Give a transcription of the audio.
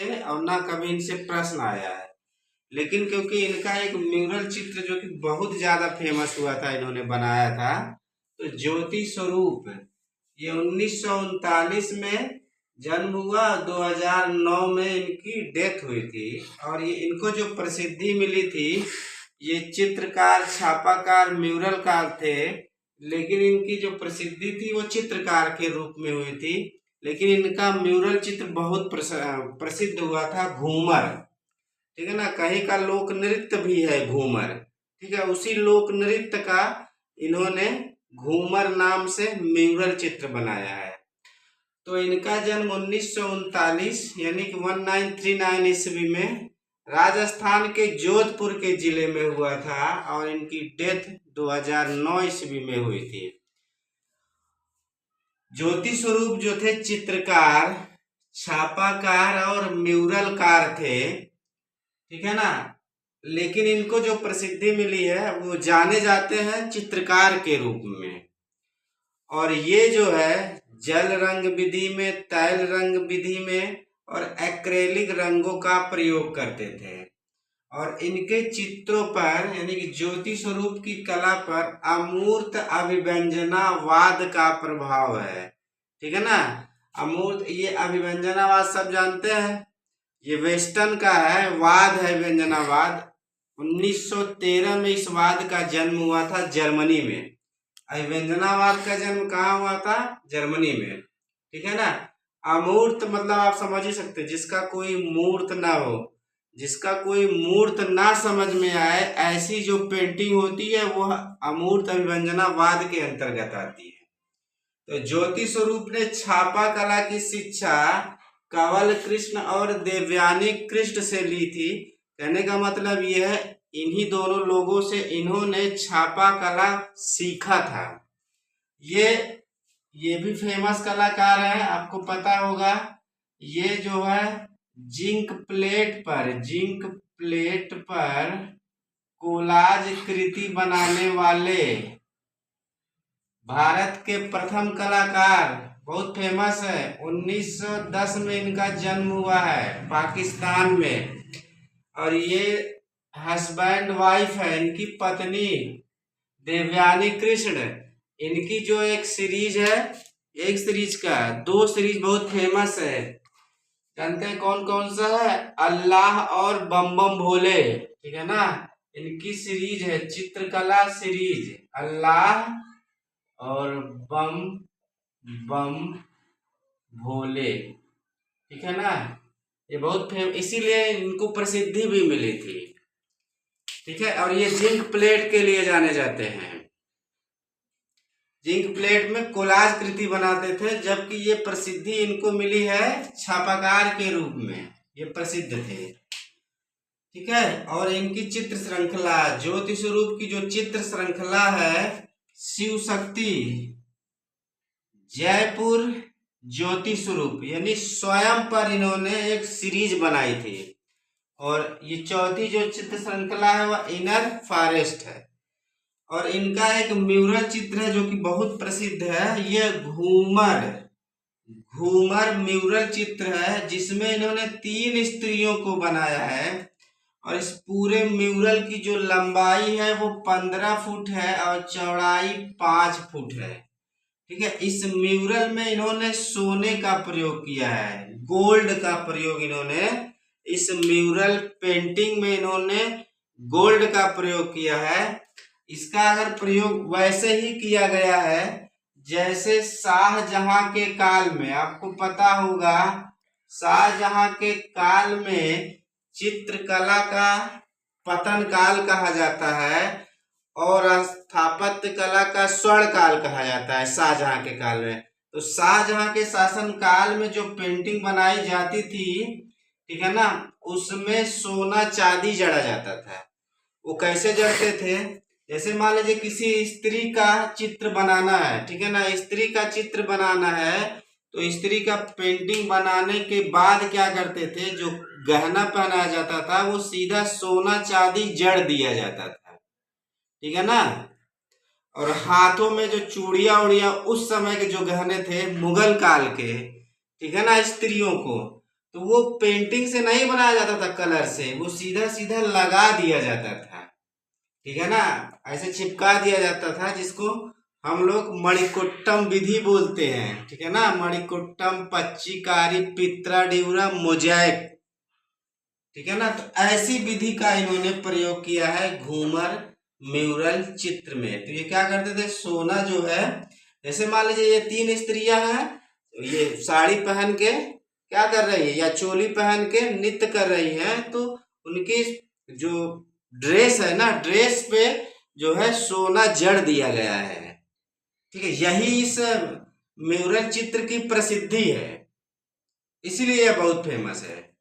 थे और ना कभी इनसे प्रश्न आया है। लेकिन क्योंकि इनका एक म्यूरल चित्र जो कि बहुत ज्यादा फेमस हुआ था, इन्होंने बनाया था, तो ज्योति स्वरूप, ये 1939 में जन्म हुआ, 2009 में इनकी डेथ हुई थी। और ये इनको जो प्रसिद्धि मिली थी, ये चित्रकार, छापाकार, म्यूरलकार थे। लेकिन इनकी जो प्रसिद्धि थी वो चित्रकार के रूप में हुई थी। लेकिन इनका म्यूरल चित्र बहुत प्रसिद्ध हुआ था, घूमर। ठीक है ना, कहीं का लोक नृत्य भी है घूमर। ठीक है, उसी लोक नृत्य का इन्होंने घूमर नाम से म्यूरल चित्र बनाया है। तो इनका जन्म 1939 यानी कि 1939 ईस्वी में राजस्थान के जोधपुर के जिले में हुआ था और इनकी डेथ 2009 ईस्वी में हुई थी। ज्योति स्वरूप जो थे चित्रकार, छापाकार और म्यूरलकार थे। ठीक है ना, लेकिन इनको जो प्रसिद्धि मिली है वो जाने जाते हैं चित्रकार के रूप में। और ये जो है जल रंग विधि में, तैल रंग विधि में और एक्रेलिक रंगों का प्रयोग करते थे। और इनके चित्रों पर यानी कि ज्योति स्वरूप की कला पर अमूर्त अभिव्यंजनावाद का प्रभाव है। ठीक है ना, अमूर्त, ये अभिव्यंजनावाद सब जानते हैं, ये वेस्टर्न का है, वाद है व्यंजनावाद। 1913 में इस वाद का जन्म हुआ था जर्मनी में। अभिव्यंजनावाद का जन्म कहाँ हुआ था? जर्मनी में। ठीक है ना, अमूर्त मतलब आप समझ ही सकते हैं, जिसका कोई मूर्त ना हो, जिसका कोई मूर्त ना समझ में आए, ऐसी जो पेंटिंग होती है वह अमूर्त अभिव्यंजनावाद के अंतर्गत आती है। तो ज्योति स्वरूप ने छापा कला की शिक्षा कंवल कृष्ण और देवयानी कृष्ण से ली थी। कहने का मतलब यह है, इन्हीं दोनों लोगों से इन्होंने छापा कला सीखा था। ये भी फेमस कलाकार है, आपको पता होगा। ये जो है जिंक प्लेट पर कोलाज कृति बनाने वाले भारत के प्रथम कलाकार, बहुत फेमस है। 1910 में इनका जन्म हुआ है पाकिस्तान में। और ये हस्बैंड वाइफ है, इनकी पत्नी देवयानी कृष्ण। इनकी जो एक सीरीज है, एक सीरीज का दो सीरीज बहुत फेमस है, जानते हैं कौन कौन सा है? अल्लाह और बम बम भोले। ठीक है ना, इनकी सीरीज है चित्रकला सीरीज, अल्लाह और बम बम भोले। ठीक है ना, ये बहुत इसीलिए इनको प्रसिद्धि भी मिली थी। ठीक है, और ये जिंक प्लेट के लिए जाने जाते हैं। जिंक प्लेट में कोलाज कृति बनाते थे, जबकि ये प्रसिद्धि इनको मिली है छापाकार के रूप में, ये प्रसिद्ध थे। ठीक है, और इनकी चित्र श्रृंखला, ज्योति स्वरूप की जो चित्र श्रृंखला है, शिव शक्ति, जयपुर ज्योति स्वरूप, यानी स्वयं पर इन्होंने एक सीरीज बनाई थी। और ये चौथी जो चित्र श्रृंखला है वह इनर फॉरेस्ट है। और इनका एक म्यूरल चित्र है जो कि बहुत प्रसिद्ध है, ये घूमर म्यूरल चित्र है, जिसमें इन्होंने 3 स्त्रियों को बनाया है। और इस पूरे म्यूरल की जो लंबाई है वो 15 फुट है और चौड़ाई 5 फुट है। ठीक है, इस म्यूरल में इन्होंने सोने का प्रयोग किया है, गोल्ड का प्रयोग इन्होंने, इस म्यूरल पेंटिंग में इन्होंने गोल्ड का प्रयोग किया है। इसका अगर प्रयोग वैसे ही किया गया है जैसे शाहजहां के काल में, आपको पता होगा शाहजहां के काल में चित्रकला का पतन काल कहा जाता है और स्थापत्य कला का स्वर्ण काल कहा जाता है शाहजहां के काल में। तो शाहजहां के शासन काल में जो पेंटिंग बनाई जाती थी, ठीक है ना, उसमें सोना चांदी जड़ा जाता था। वो कैसे जड़ते थे? जैसे मान लीजिए किसी स्त्री का चित्र बनाना है, ठीक है ना, स्त्री का चित्र बनाना है, तो स्त्री का पेंटिंग बनाने के बाद क्या करते थे, जो गहना पहनाया जाता था वो सीधा सोना चांदी जड़ दिया जाता था। ठीक है ना, और हाथों में जो चूड़िया उड़िया, उस समय के जो गहने थे मुगल काल के, ठीक है ना, स्त्रियों को, तो वो पेंटिंग से नहीं बनाया जाता था कलर से, वो सीधा सीधा लगा दिया जाता था, ठीक है ना, ऐसे चिपका दिया जाता था, जिसको हम लोग मणिकुट्टम विधि बोलते हैं, ठीक है ना, मणिकुट्टम, पच्चीकारी, पित्रा डिउरा, मोजैक, ठीक है ना। तो ऐसी विधि का इन्होंने प्रयोग किया है घूमर म्यूरल चित्र में। तो ये क्या करते थे, सोना जो है, जैसे मान लीजिए ये 3 स्त्रियां हैं, तो ये साड़ी पहन के क्या कर रही है, या चोली पहन के नृत्य कर रही हैं, तो उनकी जो ड्रेस है ना, ड्रेस पे जो है सोना जड़ दिया गया है, ठीक है। यही इस म्यूरल चित्र की प्रसिद्धि है, इसीलिए यह बहुत फेमस है।